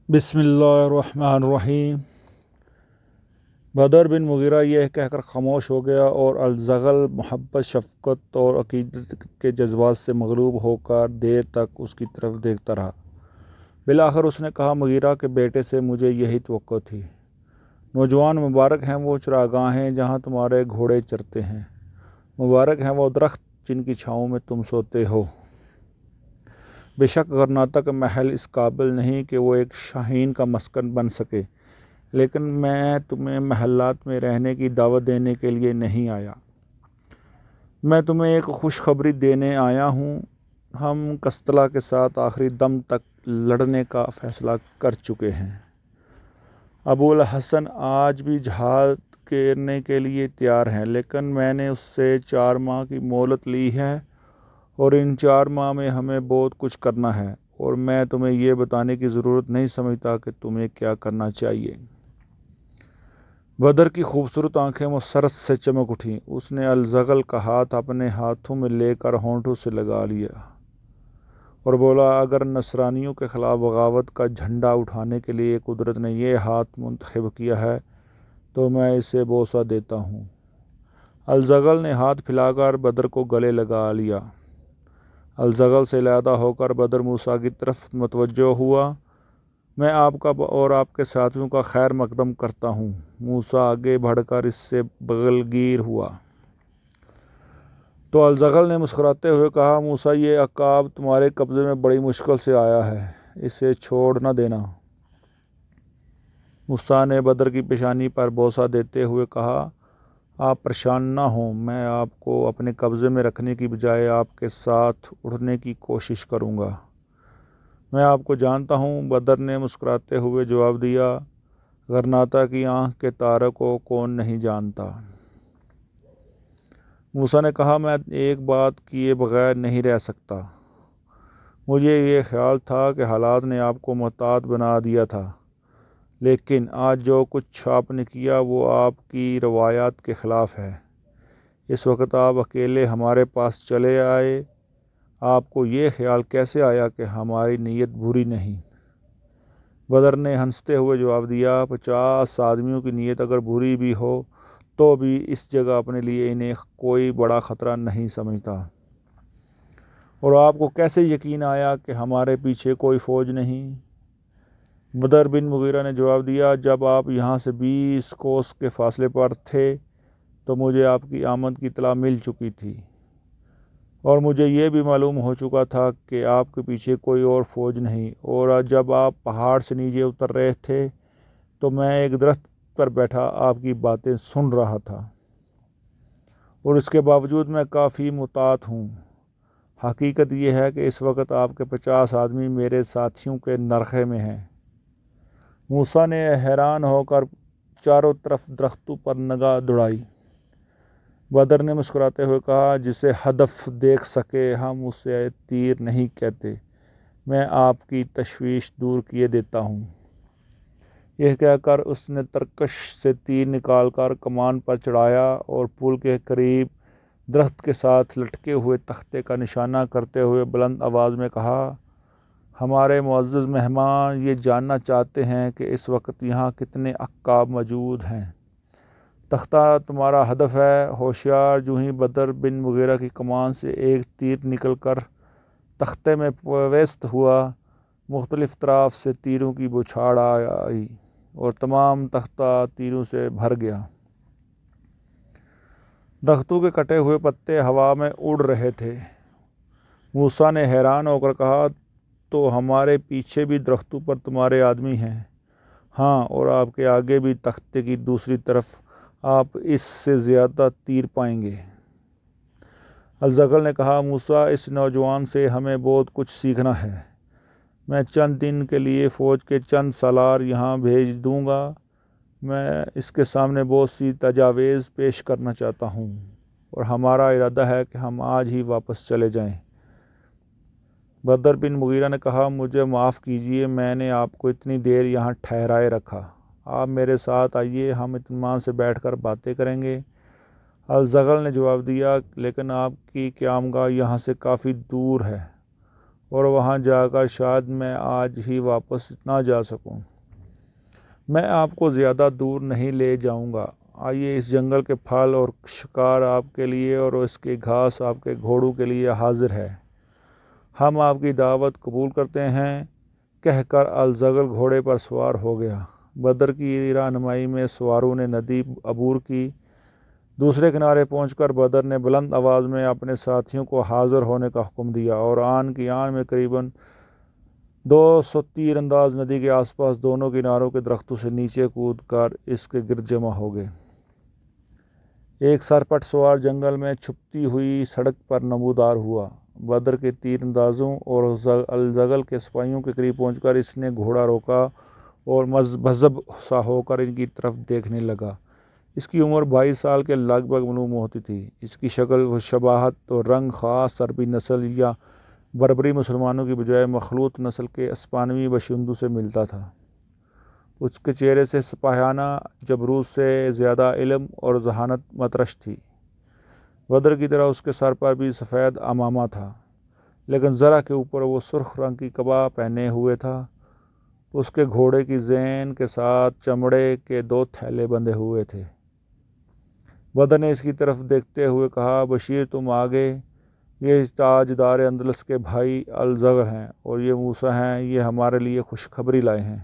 बिस्मिल्लाहिर्रहमानिर्रहीम। बदर बिन मुगीरा यह कहकर खामोश हो गया और अलज़गल मोहब्बत, शफ़क़त और अक़ीदत के जज्बात से मग़लूब होकर देर तक उसकी तरफ देखता रहा। बिलाखिर उसने कहा, मुगीरा के बेटे से मुझे यही तवक्को थी। नौजवान, मुबारक हैं वो चरागाहें जहाँ तुम्हारे घोड़े चरते हैं, मुबारक हैं वो दरख्त जिनकी छाँव में तुम सोते हो। बेशक गरनाता का महल इस काबिल नहीं कि वो एक शाहीन का मस्कन बन सके, लेकिन मैं तुम्हें महलात में रहने की दावत देने के लिए नहीं आया। मैं तुम्हें एक खुशखबरी देने आया हूँ। हम कस्तला के साथ आखिरी दम तक लड़ने का फ़ैसला कर चुके हैं। अबुल हसन आज भी जहाद करने के लिए तैयार हैं, लेकिन मैंने उससे 4 माह की मोहलत ली है और इन 4 माह में हमें बहुत कुछ करना है, और मैं तुम्हें ये बताने की ज़रूरत नहीं समझता कि तुम्हें क्या करना चाहिए। बदर की खूबसूरत आंखें मुसरत से चमक उठीं। उसने अलज़गल का हाथ अपने हाथों में लेकर होंठों से लगा लिया और बोला, अगर नसरानियों के ख़िलाफ़ बगावत का झंडा उठाने के लिए कुदरत ने यह हाथ मुंतखब किया है तो मैं इसे बोसा देता हूँ। अलज़गल ने हाथ फैलाकर बदर को गले लगा लिया। अलज़गल से अलहदा होकर बदर मूसा की तरफ मतवज्जो हुआ। मैं आपका और आपके साथियों का खैर मकदम करता हूँ। मूसा आगे बढ़कर इससे बगलगीर हुआ तो अलज़गल ने मुस्कुराते हुए कहा, मूसा, ये अकाब तुम्हारे कब्ज़े में बड़ी मुश्किल से आया है, इसे छोड़ न देना। मूसा ने बदर की पेशानी पर बोसा देते हुए कहा, आप परेशान ना हों, मैं आपको अपने कब्ज़े में रखने की बजाय आपके साथ उड़ने की कोशिश करूँगा। मैं आपको जानता हूँ। बदर ने मुस्कुराते हुए जवाब दिया, गरनाता की आँख के तारे को कौन नहीं जानता। मूसा ने कहा, मैं एक बात किए बगैर नहीं रह सकता। मुझे ये ख्याल था कि हालात ने आपको मोहतात बना दिया था, लेकिन आज जो कुछ आपने किया वो आपकी रवायात के ख़िलाफ़ है। इस वक्त आप अकेले हमारे पास चले आए। आपको ये ख्याल कैसे आया कि हमारी नीयत बुरी नहीं? बदर ने हंसते हुए जवाब दिया, 50 आदमियों की नीयत अगर बुरी भी हो तो भी इस जगह अपने लिए इन्हें कोई बड़ा ख़तरा नहीं समझता। और आपको कैसे यकीन आया कि हमारे पीछे कोई फ़ौज नहीं? बदर बिन मुगीरा ने जवाब दिया, जब आप यहाँ से 20 कोस के फासले पर थे तो मुझे आपकी आमद की इत्तला मिल चुकी थी, और मुझे ये भी मालूम हो चुका था कि आपके पीछे कोई और फ़ौज नहीं। और जब आप पहाड़ से नीचे उतर रहे थे तो मैं एक दरख्त पर बैठा आपकी बातें सुन रहा था, और इसके बावजूद मैं काफ़ी मुतात हूँ। हकीकत यह है कि इस वक्त आपके 50 आदमी मेरे साथियों के नरखे में हैं। मूसा ने हैरान होकर चारों तरफ दरख्तों पर निगाह दौड़ाई। बदर ने मुस्कुराते हुए कहा, जिसे हदफ देख सके हम उसे तीर नहीं कहते। मैं आपकी तशवीश दूर किए देता हूँ। यह कहकर उसने तरकश से तीर निकालकर कमान पर चढ़ाया और पुल के करीब दरख्त के साथ लटके हुए तख्ते का निशाना करते हुए बुलंद आवाज़ में कहा, हमारे मुअज़्ज़ज़ मेहमान ये जानना चाहते हैं कि इस वक्त यहाँ कितने अक्काब मौजूद हैं। तख्ता तुम्हारा हदफ है। होशियार। जूँ ही बदर बिन मुगीरा की कमान से एक तीर निकलकर तख्ते में प्रवेश हुआ, मुख्तलिफ तरफ से तीरों की बौछार आई और तमाम तख्ता तीरों से भर गया। दरख्तों के कटे हुए पत्ते हवा में उड़ रहे थे। मूसा ने हैरान होकर कहा, तो हमारे पीछे भी दरख्तों पर तुम्हारे आदमी हैं? हाँ, और आपके आगे भी तख्ते की दूसरी तरफ आप इससे ज़्यादा तीर पाएंगे। अलज़गल ने कहा, मूसा, इस नौजवान से हमें बहुत कुछ सीखना है। मैं चंद दिन के लिए फ़ौज के चंद सालार यहाँ भेज दूँगा। मैं इसके सामने बहुत सी तजावीज़ पेश करना चाहता हूँ, और हमारा इरादा है कि हम आज ही वापस चले जाएं। बदर बिन मुगीरा ने कहा, मुझे माफ़ कीजिए, मैंने आपको इतनी देर यहाँ ठहराए रखा। आप मेरे साथ आइए, हम इत्मीनान से बैठकर बातें करेंगे। अलज़गल ने जवाब दिया, लेकिन आपकी क़यामगाह यहाँ से काफ़ी दूर है اور وہاں جا کر شاید میں آج ہی واپس نہ جا سکوں۔ میں آپ کو زیادہ دور نہیں لے جاؤں گا۔ آئیے، اس جنگل کے پھل اور شکار آپ کے لیے اور اس کی گھاس آپ کے گھوڑوں کے لیے حاضر ہے۔ ہم آپ کی دعوت قبول کرتے ہیں، کہہ کر الزغل گھوڑے پر سوار ہو گیا۔ بدر کی رہنمائی میں سواروں نے ندی عبور کی۔ دوسرے کنارے پہنچ کر بدر نے بلند آواز میں اپنے ساتھیوں کو حاضر ہونے کا حکم دیا، اور آن کی آن میں قریباً 200 تیر انداز ندی کے آس پاس دونوں کناروں کے درختوں سے نیچے کود کر اس کے گرد جمع ہو گئے۔ ایک سرپٹ سوار جنگل میں چھپتی ہوئی سڑک پر نمودار ہوا۔ بدر کے تیر اندازوں اور الزغل کے سپاہیوں کے قریب پہنچ کر اس نے گھوڑا روکا اور مذہب سا ہو کر ان کی طرف دیکھنے لگا۔ اس کی عمر 22 سال کے لگ بھگ معلوم ہوتی تھی۔ اس کی شکل و شباہت اور رنگ خاص عربی نسل یا بربری مسلمانوں کی بجائے مخلوط نسل کے اسپانوی باشندوں سے ملتا تھا۔ اس کے چہرے سے سپاہیانہ جبروت سے زیادہ علم اور ذہانت مترشح تھی۔ بدر کی طرح اس کے سر پر بھی سفید عمامہ تھا، لیکن ذرا کے اوپر وہ سرخ رنگ کی قبا پہنے ہوئے تھا۔ اس کے گھوڑے کی زین کے ساتھ چمڑے کے 2 تھیلے بندھے ہوئے تھے۔ بدر نے اس کی طرف دیکھتے ہوئے کہا، بشیر تم آگے، یہ تاجدار اندلس کے بھائی الزغل ہیں، اور یہ موسیٰ ہیں، یہ ہمارے لیے خوشخبری لائے ہیں۔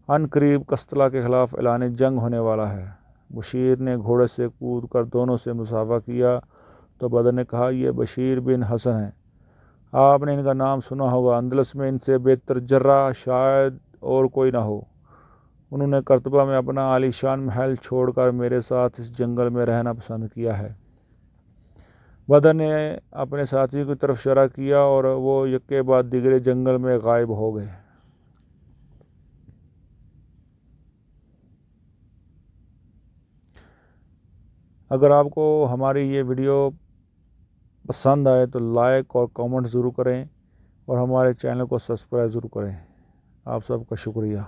ان قریب قسطلہ کے خلاف اعلان جنگ ہونے والا ہے۔ بشیر نے گھوڑے سے کود کر دونوں سے مصافحہ کیا تو بدر نے کہا، یہ بشیر بن حسن ہیں، آپ نے ان کا نام سنا ہوگا، اندلس میں ان سے بہتر جرح شاید اور کوئی نہ ہو۔ انہوں نے قرطبہ میں اپنا عالی شان محل چھوڑ کر میرے ساتھ اس جنگل میں رہنا پسند کیا ہے۔ بدر نے اپنے ساتھیوں کی طرف اشارہ کیا اور وہ یکے بعد دیگرے جنگل میں غائب ہو گئے۔ اگر آپ کو ہماری یہ ویڈیو پسند آئے تو لائک اور کامنٹ ضرور کریں، اور ہمارے چینل کو سبسکرائب ضرور کریں۔ آپ سب کا شکریہ۔